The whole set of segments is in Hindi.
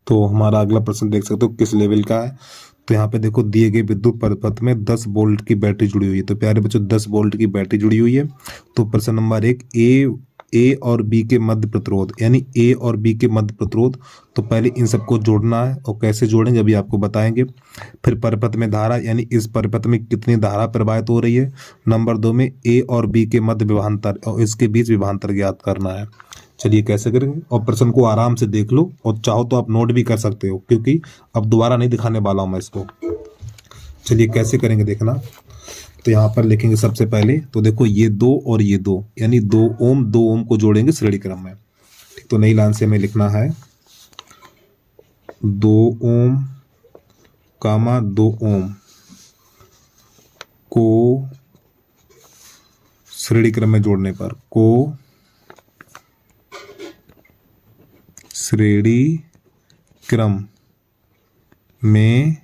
तो हमारा अगला प्रश्न देख सकते हो किस लेवल का है। तो यहाँ पे देखो दिए गए विद्युत परिपथ में 10 वोल्ट की बैटरी जुड़ी हुई है। तो प्यारे बच्चों 10 वोल्ट की बैटरी जुड़ी हुई है। तो प्रश्न नंबर 1, ए और बी के मध्य प्रतिरोध, यानी ए और बी के मध्य प्रतिरोध। तो पहले इन सबको जोड़ना है और कैसे जोड़ेंगे अभी आपको बताएंगे। फिर परिपथ में धारा, यानी इस परिपथ में कितनी धारा प्रवाहित हो रही है। नंबर 2 में ए और बी के मध्य विभवांतर और इसके बीच विभवांतर ज्ञात करना है। चलिए कैसे करेंगे, और प्रश्न को आराम से देख लो और चाहो तो आप नोट भी कर सकते हो, क्योंकि अब दोबारा नहीं दिखाने वाला हूं मैं इसको। चलिए कैसे करेंगे देखना। तो यहाँ पर लिखेंगे सबसे पहले, तो देखो ये 2 और ये 2, यानी 2 ओम को जोड़ेंगे श्रेणी क्रम में। ठीक, तो नई लाइन से हमें लिखना है 2 ओम कामा 2 ओम को श्रेणी क्रम में जोड़ने पर, को श्रेणी क्रम में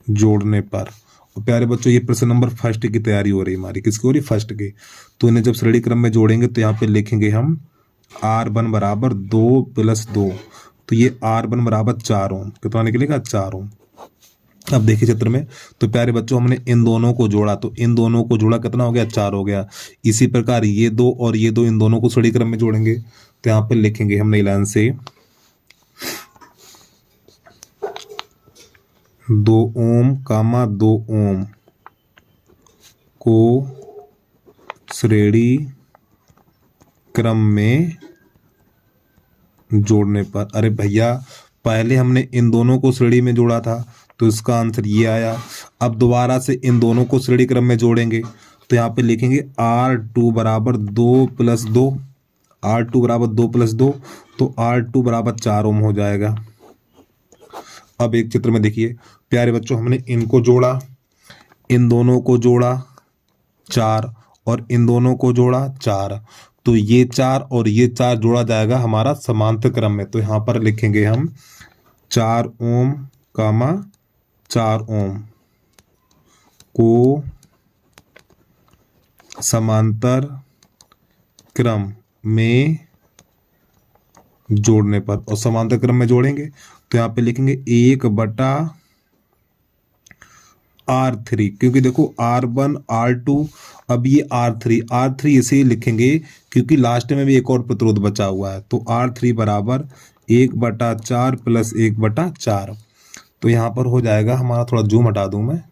जोड़ने पर। और प्यारे बच्चों ये प्रश्न नंबर फर्स्ट की तैयारी हो रही है हमारी, किसकी हो रही, फर्स्ट की। तो इन्हें जब श्रेणी क्रम में जोड़ेंगे तो यहाँ पे लिखेंगे हम R1 बराबर 2 + 2। तो ये R1 बराबर 4 ओम, कितना निकलेगा 4 ओम। अब देखिए चित्र में, तो प्यारे बच्चों हमने इन दोनों को जोड़ा, तो इन दोनों को जोड़ा कितना हो गया 4 हो गया। इसी प्रकार ये 2 और ये 2 इन दोनों को श्रेणी क्रम में जोड़ेंगे। तो यहाँ पे लिखेंगे हम नई लाइन से 2 ओम कामा 2 ओम को श्रेणी क्रम में जोड़ने पर। अरे भैया पहले हमने इन दोनों को श्रेणी में जोड़ा था, तो इसका आंसर ये आया। अब दोबारा से इन दोनों को श्रेणी क्रम में जोड़ेंगे, तो यहाँ पे लिखेंगे R2 बराबर 2 + 2, R2 बराबर 2 + 2, तो R2 बराबर 4 ओम हो जाएगा। अब एक चित्र में देखिए प्यारे बच्चों, हमने इनको जोड़ा, इन दोनों को जोड़ा 4 और इन दोनों को जोड़ा 4, तो ये 4 और ये 4 जोड़ा जाएगा हमारा समांतर क्रम में। तो यहाँ पर लिखेंगे हम 4 ओम कामा 4 ओम को समांतर क्रम में जोड़ने पर। और समांतर क्रम में जोड़ेंगे तो यहाँ पे लिखेंगे 1/R3, क्योंकि देखो R1 R2, अब ये R3 इसे लिखेंगे क्योंकि लास्ट में भी एक और प्रतिरोध बचा हुआ है। तो R3 बराबर 1/4 + 1/4। तो यहाँ पर हो जाएगा हमारा, थोड़ा जूम हटा दूं मैं,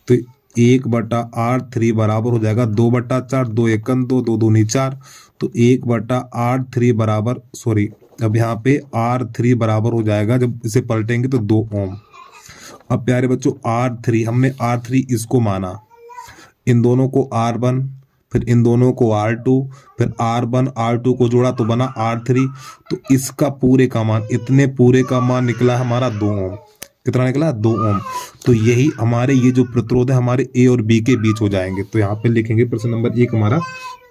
तो 1/R3 बराबर हो जाएगा 2/4, 2 × 1 = 2, 2 दूनी 4। तो 1/R3 बराबर, सॉरी, अब यहाँ पे R3 बराबर हो जाएगा, जब इसे पलटेंगे तो 2 ओम। अब प्यारे बच्चों R3, हमने R3 इसको माना, इन दोनों को R1, फिर इन दोनों को R2, फिर R1 R2 को जोड़ा तो बना R3। तो इसका पूरे का मान, इतने पूरे का मान निकला हमारा 2 ओम। कितना निकला 2 ओम। तो यही हमारे ये जो प्रतिरोध है हमारे ए और बी के बीच हो जाएंगे। तो यहाँ पे लिखेंगे प्रश्न नंबर 1 हमारा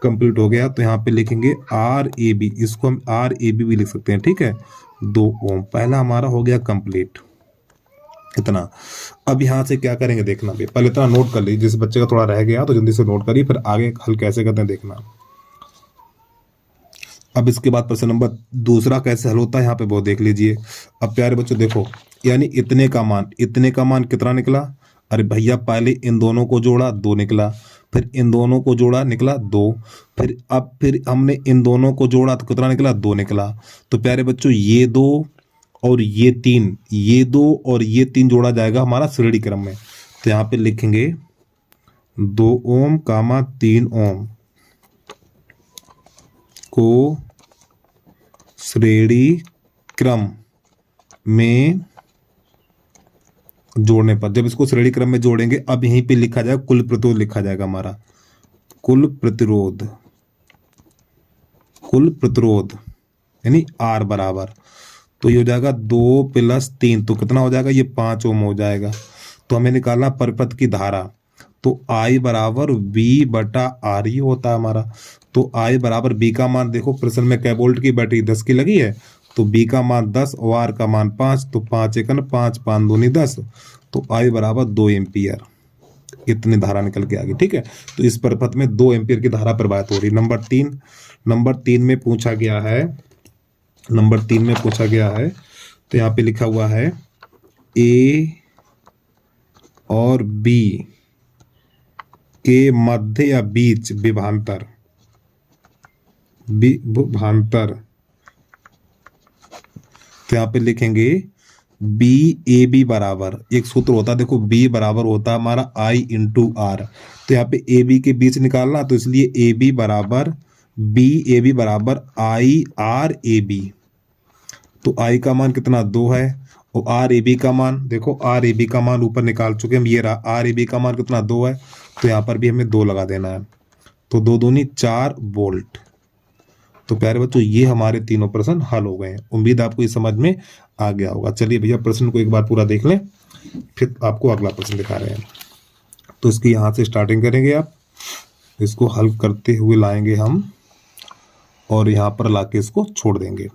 कंप्लीट हो गया। तो यहाँ पे लिखेंगे RAB, इसको हम RAB भी लिख सकते हैं, ठीक है, 2 ओम। पहला हमारा हो गया कंप्लीट इतना। अब यहाँ से क्या करेंगे देखना, भी पहले इतना नोट कर लीजिए, जिस बच्चे का थोड़ा रह गया तो जल्दी से नोट करिए, फिर आगे हल कैसे करते हैं देखना। अब इसके बाद प्रश्न नंबर 2 कैसे हल होता है यहाँ पे वो देख लीजिए। अब प्यारे बच्चों देखो, यानी इतने का मान कितना निकला। अरे भैया पहले इन दोनों को जोड़ा 2 निकला, फिर इन दोनों को जोड़ा निकला 2, फिर हमने इन दोनों को जोड़ा तो कितना निकला 2 निकला। तो प्यारे बच्चों ये 2 और ये 3, ये 2 और ये 3 जोड़ा जाएगा हमारा श्रेणी क्रम में। तो यहाँ पे लिखेंगे 2 ओम कामा 3 ओम को श्रेणी क्रम में जोड़ने पर। जब इसको श्रेणी क्रम में जोड़ेंगे, अब यहीं पे लिखा जाएगा कुल प्रतिरोध, लिखा जाएगा हमारा कुल प्रतिरोध यानी R बराबर, तो ये हो जाएगा 2 + 3, तो कितना हो जाएगा ये 5 ओम हो जाएगा। तो हमें निकालना परिपथ की धारा, तो I बराबर V/R ही होता है हमारा। तो I बराबर B का मान, देखो प्रश्न में कै वोल्ट की बैटरी 10 की लगी है, तो B का मान 10 और R का मान 5, तो 5 × 1 = 5, 5 दूनी 10, तो I बराबर 2 एम्पियर। इतनी धारा निकल के आ गई, ठीक है। तो इस परिपथ में 2 एम्पियर की धारा प्रवाहित हो रही। नंबर 3 में पूछा गया है नंबर 3 में पूछा गया है, तो यहाँ पे लिखा हुआ है ए और बी के मध्य या बीच विभांतर, विभांतर। तो यहाँ पे लिखेंगे बी ए बी बराबर, एक सूत्र होता है देखो, बी बराबर होता है हमारा आई इंटू आर। तो यहाँ पे ए बी के बीच निकालना, तो इसलिए ए बी बराबर आई आर ए बी। तो आई का मान कितना 2 है, और आर ए बी का मान देखो, आर ए बी का मान ऊपर निकाल चुके हम, ये रहा आर ए बी का मान कितना 2 है, तो यहाँ पर भी हमें 2 लगा देना है। तो 2 दूनी 4 वोल्ट। तो प्यारे बच्चों ये हमारे तीनों प्रश्न हल हो गए हैं। उम्मीद आपको ये समझ में आ गया होगा। चलिए भैया प्रश्न को एक बार पूरा देख लें, फिर आपको अगला प्रश्न दिखा रहे हैं। तो इसकी यहाँ से स्टार्टिंग करेंगे, आप इसको हल करते हुए लाएंगे हम, और यहाँ पर लाके इसको छोड़ देंगे।